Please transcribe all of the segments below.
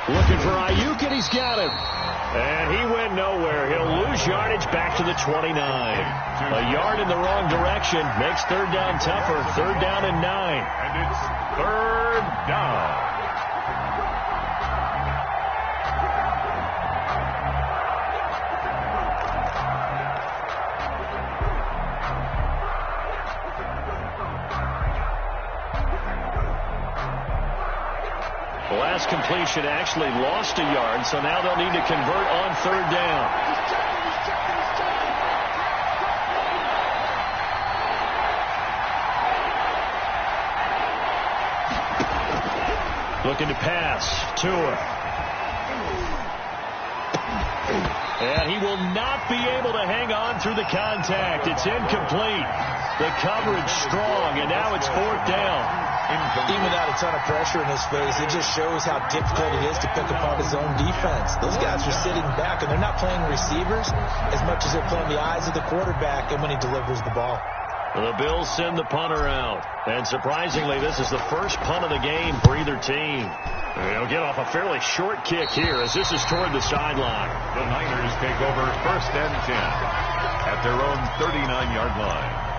Looking for Ayuk, and he's got him. And he went nowhere. He'll lose yardage back to the 29. A yard in the wrong direction makes third down tougher. Third down and 9. And it's third down. The last completion actually lost a yard, so now they'll need to convert on third down. Looking to pass. Tua. And he will not be able to hang on through the contact. It's incomplete. The coverage strong, and now it's fourth down. Even without a ton of pressure in his face, it just shows how difficult it is to pick apart his own defense. Those guys are sitting back, and they're not playing receivers as much as they're playing the eyes of the quarterback and when he delivers the ball. The Bills send the punter out. And surprisingly, this is the first punt of the game for either team. They'll get off a fairly short kick here as this is toward the sideline. The Niners take over first and 10 at their own 39-yard line.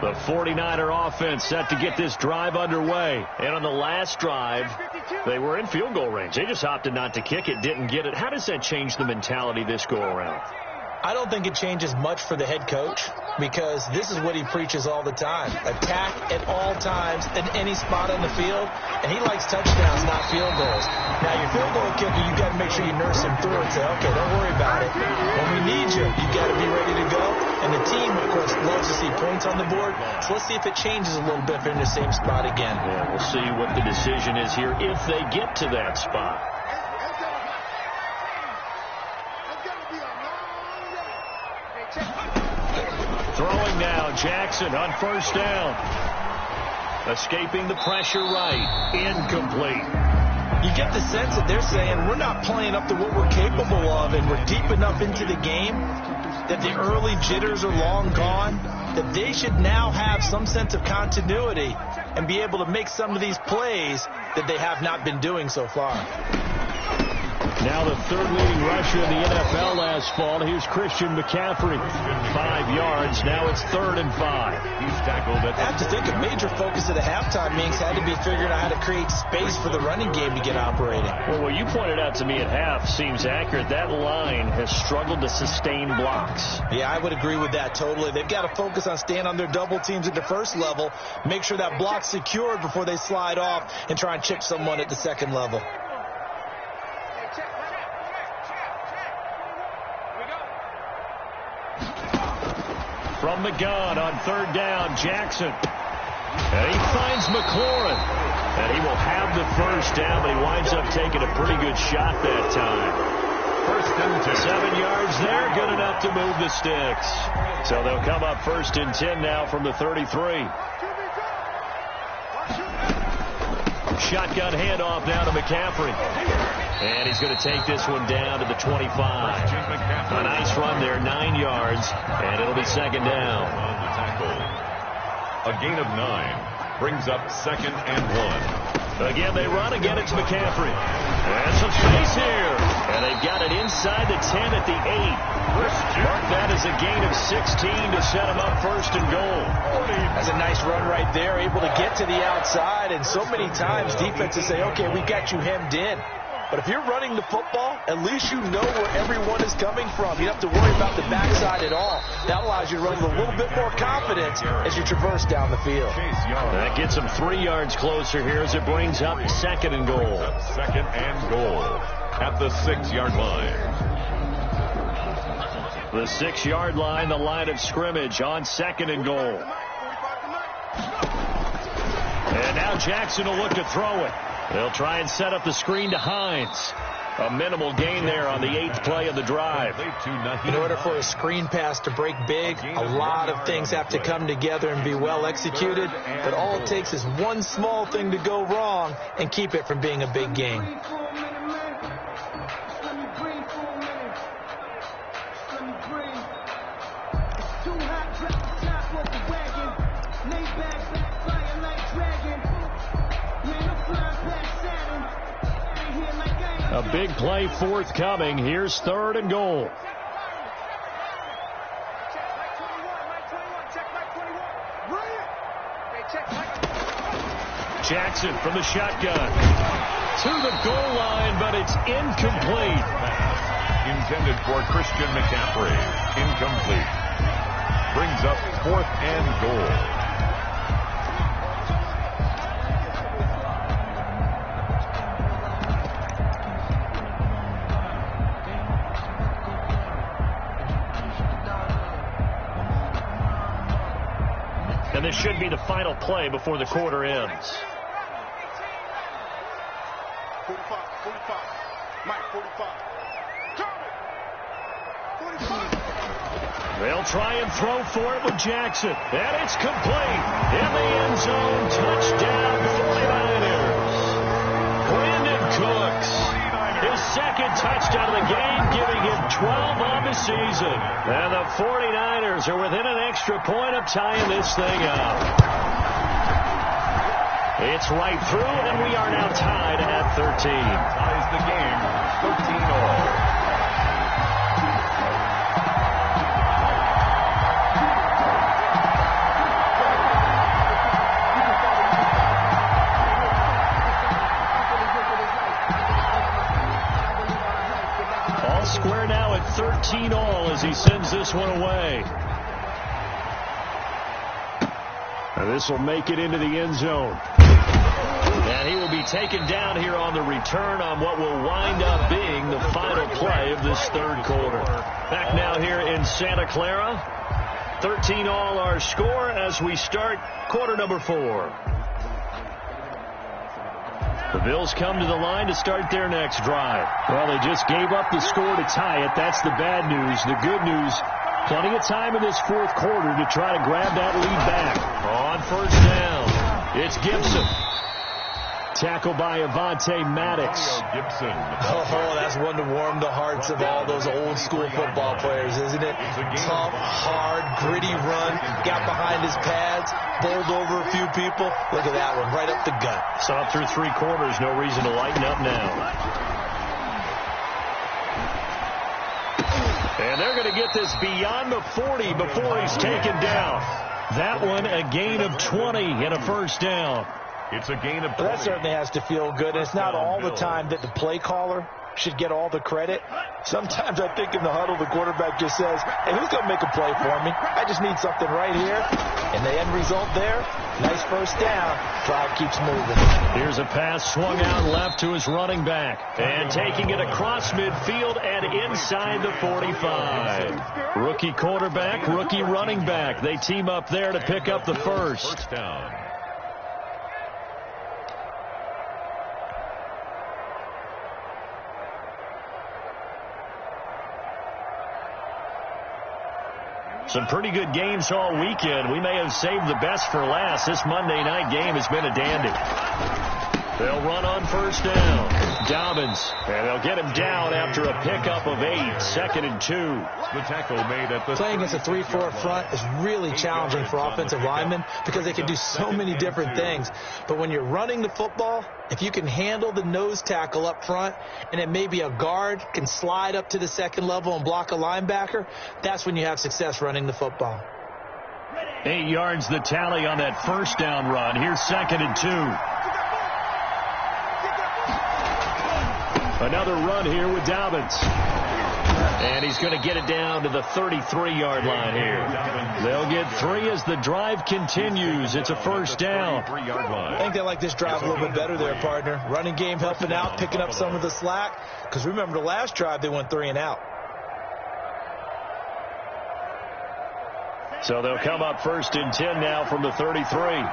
The 49er offense set to get this drive underway. And on the last drive, they were in field goal range. They just opted not to kick it, didn't get it. How does that change the mentality this go around? I don't think it changes much for the head coach because this is what he preaches all the time. Attack at all times in any spot on the field, and he likes touchdowns, not field goals. Now, your field goal kicker, you got to make sure you nurse him through and say, okay, don't worry about it. When we need you, you got to be ready to go. And the team, of course, loves to see points on the board. So let's see if it changes a little bit if they're in the same spot again. Yeah, we'll see what the decision is here if they get to that spot. Throwing now, Jackson on first down. Escaping the pressure right. Incomplete. You get the sense that they're saying we're not playing up to what we're capable of, and we're deep enough into the game that the early jitters are long gone, that they should now have some sense of continuity and be able to make some of these plays that they have not been doing so far. Now the third leading rusher in the NFL last fall. Here's Christian McCaffrey. 5 yards. Now it's 3rd and 5. He's tackled at I have to think a major focus of the halftime meetings had to be figuring out how to create space for the running game to get operating. Well, what you pointed out to me at half seems accurate. That line has struggled to sustain blocks. Yeah, I would agree with that totally. They've got to focus on staying on their double teams at the first level, make sure that block's secured before they slide off and try and chip someone at the second level. From the gun on 3rd down, Jackson. And he finds McLaurin. And he will have the first down, but he winds up taking a pretty good shot that time. 1st and 10. 7 yards there, good enough to move the sticks. So they'll come up 1st and 10 now from the 33. Shotgun handoff now to McCaffrey. And he's going to take this one down to the 25. A nice run there, 9 yards, and it'll be 2nd down. A gain of 9 brings up 2nd and 1. Again, they run. Again, it's McCaffrey. And some space here. And they've got it inside the 10 at the 8. Mark that as a gain of 16 to set them up 1st and goal. That's a nice run right there, able to get to the outside. And so many times defenses say, okay, we got you hemmed in. But if you're running the football, at least you know where everyone is coming from. You don't have to worry about the backside at all. That allows you to run with a little bit more confidence as you traverse down the field. That gets them 3 yards closer here as it brings up 2nd and goal. 2nd and goal at the 6-yard line. The 6-yard line, the line of scrimmage on 2nd and goal. And now Jackson will look to throw it. They'll try and set up the screen to Hines. A minimal gain there on the 8th play of the drive. In order for a screen pass to break big, a lot of things have to come together and be well executed. But all it takes is one small thing to go wrong and keep it from being a big gain. A big play forthcoming. Here's 3rd and goal. Jackson from the shotgun. To the goal line, but it's incomplete. Intended for Christian McCaffrey. Incomplete. Brings up 4th and goal. And this should be the final play before the quarter ends. 45. Mike, 45. They'll try and throw for it with Jackson. And it's complete. In the end zone. Touchdown, 49ers. Brandon Cooks. His 2nd touchdown of the game, giving him 12 on the season. And the 49ers are within an extra point of tying this thing up. It's right through, and we are now tied at 13. Ties the game, 13 all. Square now at 13 all as he sends this one away. And this will make it into the end zone. And he will be taken down here on the return on what will wind up being the final play of this 3rd quarter. Back now here in Santa Clara. 13 all our score as we start quarter number 4. The Bills come to the line to start their next drive. Well, they just gave up the score to tie it. That's the bad news. The good news, plenty of time in this 4th quarter to try to grab that lead back. On 1st down, it's Gibson. Tackled by Avonte Maddox. Gibson. Oh, that's one to warm the hearts of all those old school football players, isn't it? Tough, hard, gritty run. Got behind his pads, bowled over a few people. Look at that one, right up the gut. Saw through 3 quarters, no reason to lighten up now. And they're going to get this beyond the 40 before he's taken down. That one a gain of 20 and a 1st down. It's a gain of 20. That certainly has to feel good. It's not all the time that the play caller should get all the credit. Sometimes I think in the huddle, the quarterback just says, hey, who's going to make a play for me? I just need something right here. And the end result there, nice 1st down. Drive keeps moving. Here's a pass swung out left to his running back. And taking it across midfield and inside the 45. Rookie quarterback, rookie running back. They team up there to pick up the 1st. 1st down. Some pretty good games all weekend. We may have saved the best for last. This Monday night game has been a dandy. They'll run on 1st down. Dobbins. And they'll get him down after a pickup of 8. 2nd and 2. The tackle made at the... Playing against a 3-4 front is really challenging for offensive linemen because they can do so many different things. But when you're running the football, if you can handle the nose tackle up front and then maybe a guard can slide up to the 2nd level and block a linebacker, that's when you have success running the football. 8 yards the tally on that 1st down run. Here's 2nd and 2. Another run here with Dobbins. And he's going to get it down to the 33-yard line here. They'll get 3 as the drive continues. It's a 1st down. I think they like this drive a little bit better there, partner. Running game helping out, picking up some of the slack. Because remember, the last drive, they went 3 and out. So they'll come up 1st and 10 now from the 33.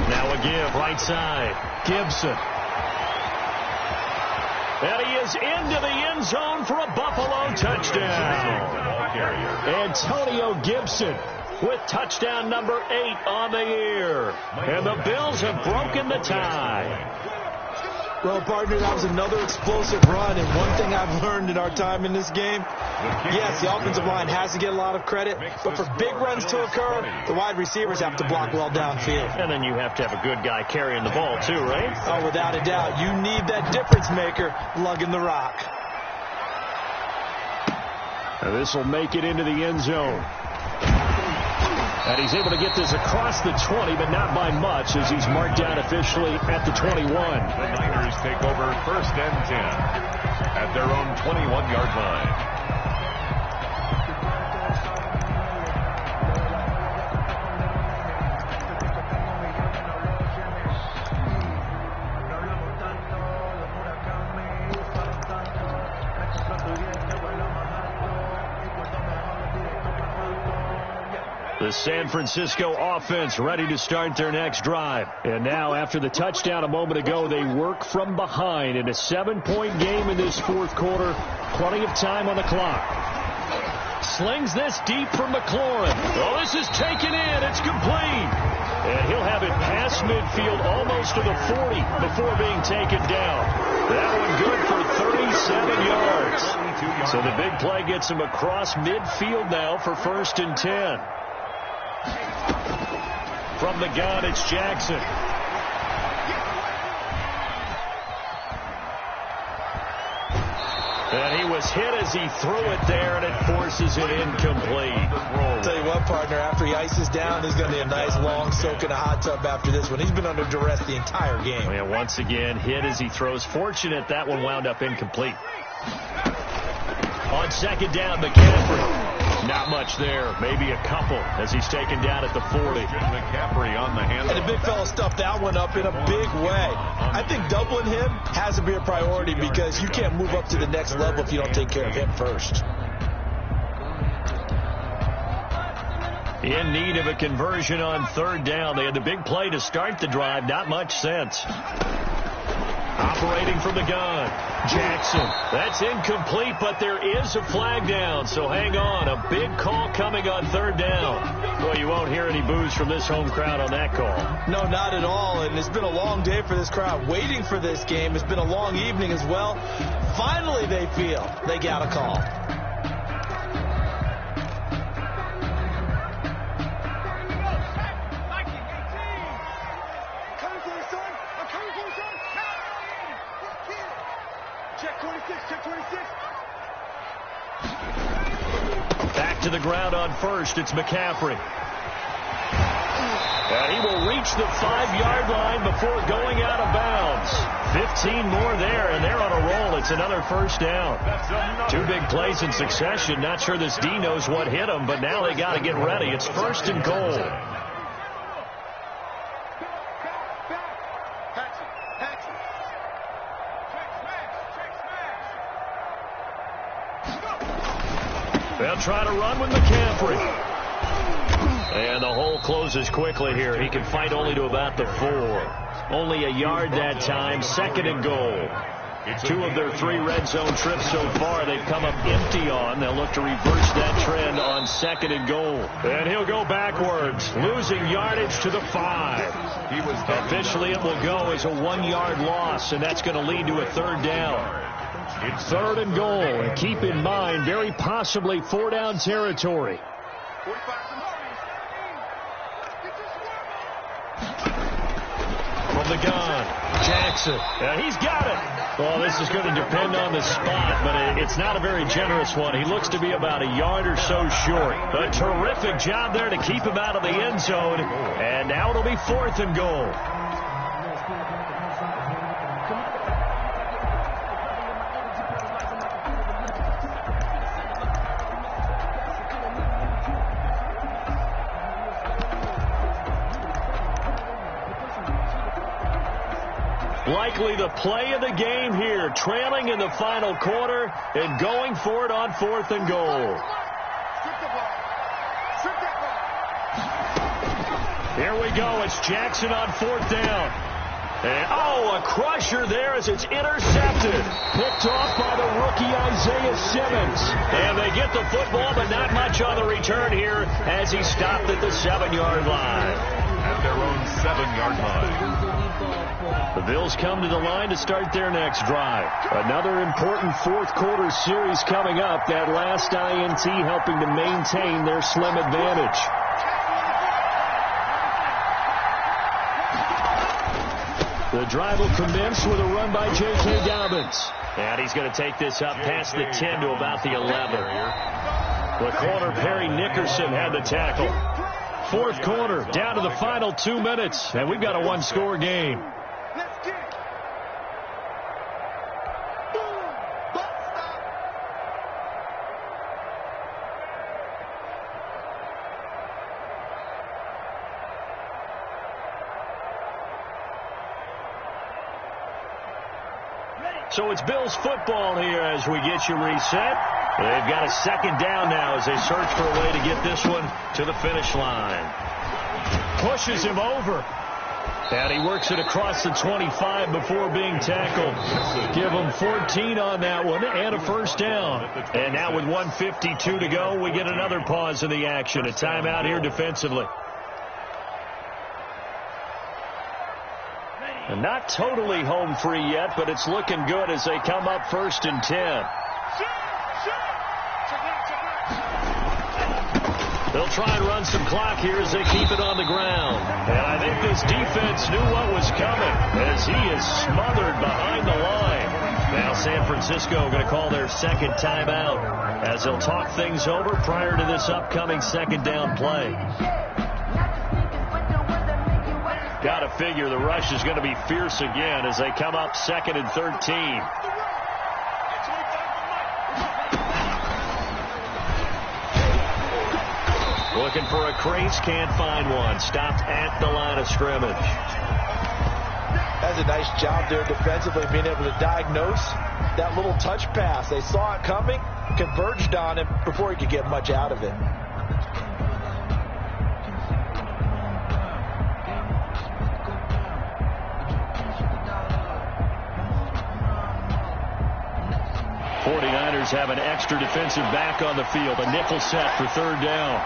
Now a give, right side. Gibson. And he is into the end zone for a Buffalo touchdown. Antonio Gibson with touchdown number 8 on the year. And the Bills have broken the tie. Well, partner, that was another explosive run, and one thing I've learned in our time in this game, yes, the offensive line has to get a lot of credit, but for big runs to occur, the wide receivers have to block well downfield. And then you have to have a good guy carrying the ball, too, right? Oh, without a doubt. You need that difference maker lugging the rock. And this will make it into the end zone. And he's able to get this across the 20, but not by much, as he's marked down officially at the 21. The Niners take over 1st and 10 at their own 21-yard line. The San Francisco offense ready to start their next drive. And now, after the touchdown a moment ago, they work from behind in a 7-point game in this 4th quarter. Plenty of time on the clock. Slings this deep for McLaurin. Oh, this is taken in. It's complete. And he'll have it past midfield almost to the 40 before being taken down. That one good for 37 yards. So the big play gets him across midfield now for 1st and 10. From the gun, it's Jackson. And he was hit as he threw it there, and it forces it incomplete. I'll tell you what, partner, after he ices down, there's going to be a nice long soak in a hot tub after this one. He's been under duress the entire game. And once again, hit as he throws. Fortunate that one wound up incomplete. On 2nd down, McCaffrey. Not much there. Maybe a couple as he's taken down at the 40. McCaffrey on the handle. And the big fella stuffed that one up in a big way. I think doubling him has to be a priority because you can't move up to the next level if you don't take care of him first. In need of a conversion on 3rd down. They had the big play to start the drive. Not much sense. Operating from the gun, Jackson. That's incomplete, but there is a flag down, so hang on. A big call coming on 3rd down. Well, you won't hear any boos from this home crowd on that call. No, not at all, and it's been a long day for this crowd waiting for this game. It's been a long evening as well. Finally, they feel they got a call. Back to the ground on 1st. It's McCaffrey. And he will reach the 5-yard line before going out of bounds. 15 more there, and they're on a roll. It's another 1st down. 2 big plays in succession. Not sure this D knows what hit him, but now they got to get ready. It's 1st and goal. They'll try to run with McCaffrey. And the hole closes quickly here. He can fight only to about the 4. Only a yard that time. 2nd and goal. 2 of their 3 red zone trips so far they've come up empty on. They'll look to reverse that trend on 2nd and goal. And he'll go backwards, losing yardage to the 5. Officially, it will go as a 1-yard loss, and that's going to lead to a 3rd down. It's 3rd and goal, and keep in mind, very possibly 4-down territory. From the gun, Jackson. He's got it. Well, this is going to depend on the spot, but it's not a very generous one. He looks to be about a yard or so short. A terrific job there to keep him out of the end zone, and now it'll be 4th and goal. Likely the play of the game here, trailing in the final quarter and going for it on 4th and goal. Here we go. It's Jackson on 4th down. And, a crusher there as it's intercepted. Picked off by the rookie Isaiah Simmons. And they get the football, but not much on the return here as he stopped at the 7-yard line. At their own 7-yard line. The Bills come to the line to start their next drive. Another important fourth-quarter series coming up. That last INT helping to maintain their slim advantage. The drive will commence with a run by J.K. Dobbins. And he's going to take this up past the 10 to about the 11. The corner, Perry Nickerson, had the tackle. Fourth quarter, down to the final 2 minutes, and we've got a one-score game. So it's Bills football here as we get you reset. They've got a 2nd down now as they search for a way to get this one to the finish line. Pushes him over. And he works it across the 25 before being tackled. Give him 14 on that one and a 1st down. And now with 1:52 to go, we get another pause in the action. A timeout here defensively. And not totally home free yet, but it's looking good as they come up 1st and 10. They'll try and run some clock here as they keep it on the ground. And I think this defense knew what was coming as he is smothered behind the line. Now San Francisco going to call their 2nd timeout as they'll talk things over prior to this upcoming 2nd down play. Got to figure the rush is going to be fierce again as they come up 2nd and 13. Looking for a crease, can't find one. Stopped at the line of scrimmage. That's a nice job there defensively, being able to diagnose that little touch pass. They saw it coming, converged on him before he could get much out of it. Have an extra defensive back on the field. A nickel set for 3rd down.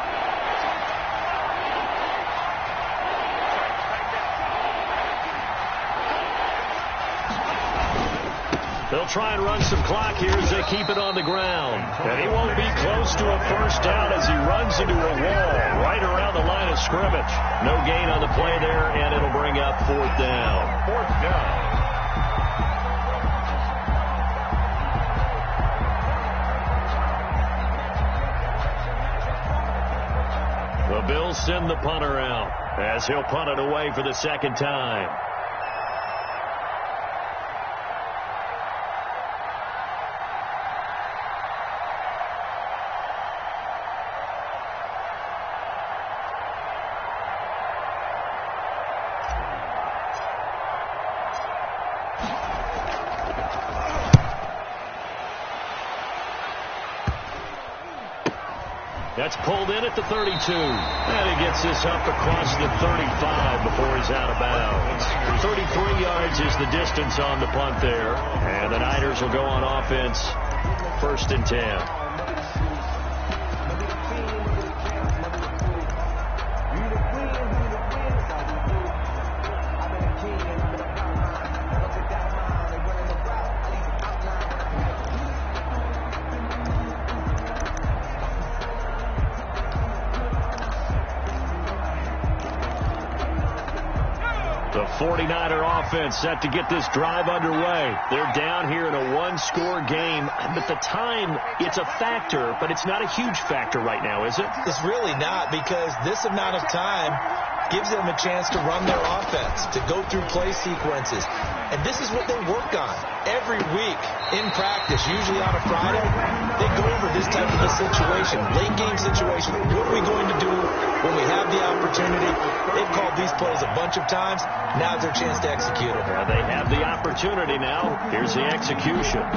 They'll try and run some clock here as they keep it on the ground. And he won't be close to a 1st down as he runs into a wall right around the line of scrimmage. No gain on the play there, and it'll bring up 4th down. 4th down. The Bills send the punter out as he'll punt it away for the 2nd time. That's pulled in at the 32. And he gets this up across the 35 before he's out of bounds. 33 yards is the distance on the punt there. And the Niners will go on offense 1st and 10. The 49er offense set to get this drive underway. They're down here in a one-score game. But the time, it's a factor, but it's not a huge factor right now, is it? It's really not, because this amount of time gives them a chance to run their offense, to go through play sequences. And this is what they work on every week in practice, usually on a Friday. They go over this type of a situation, late game situation. What are we going to do when we have the opportunity? They've called these plays a bunch of times. Now's their chance to execute it. Well, they have the opportunity now. Here's the execution.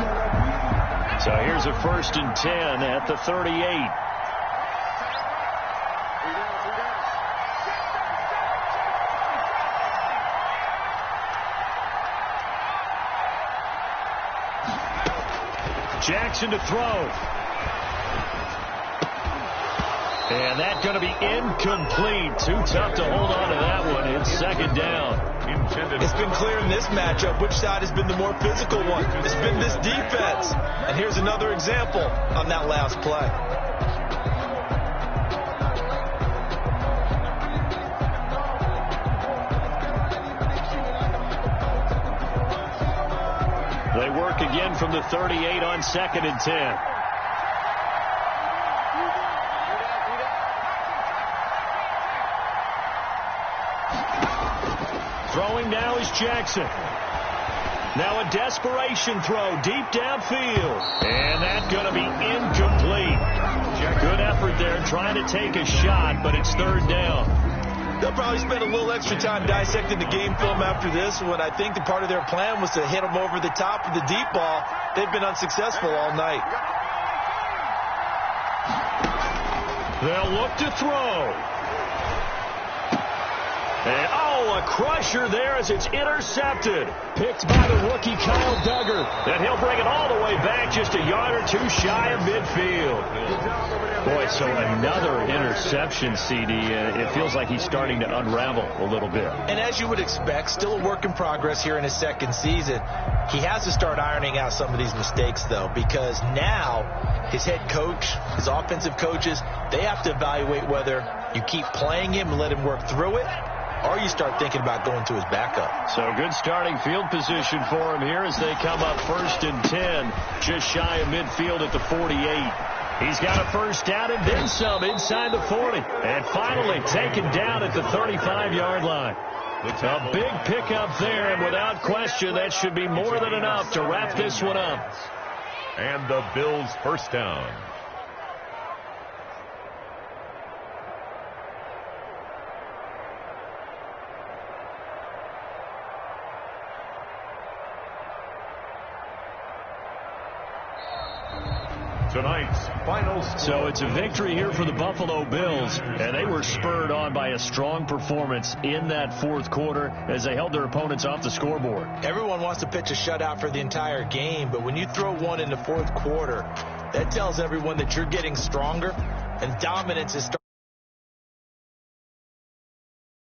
So here's a 1st and 10 at the 38. Jackson to throw. And that's going to be incomplete. Too tough to hold on to that one. It's second down. It's been clear in this matchup which side has been the more physical one. It's been this defense. And here's another example on that last play. They work again from the 38 on 2nd and 10. Throwing now is Jackson. Now a desperation throw deep downfield. And that's going to be incomplete. Good effort there trying to take a shot, but it's third down. They'll probably spend a little extra time dissecting the game film after this when I think the part of their plan was to hit them over the top of the deep ball. They've been unsuccessful all night. They'll look to throw. And, a crusher there as it's intercepted. Picked by the rookie Kyle Duggar. And he'll bring it all the way back just a yard or two shy of midfield. Boy, so another interception, CD. It feels like he's starting to unravel a little bit. And as you would expect, still a work in progress here in his second season. He has to start ironing out some of these mistakes, though, because now his head coach, his offensive coaches, they have to evaluate whether you keep playing him and let him work through it, or you start thinking about going to his backup. So good starting field position for him here as they come up 1st and 10, just shy of midfield at the 48. He's got a first down and then some inside the 40. And finally taken down at the 35-yard line. A big pickup there, and without question, that should be more than enough to wrap this one up. And the Bills' first down. Tonight's final score. So it's a victory here for the Buffalo Bills, and they were spurred on by a strong performance in that fourth quarter as they held their opponents off the scoreboard. Everyone wants to pitch a shutout for the entire game, but when you throw one in the fourth quarter, that tells everyone that you're getting stronger, and dominance is starting.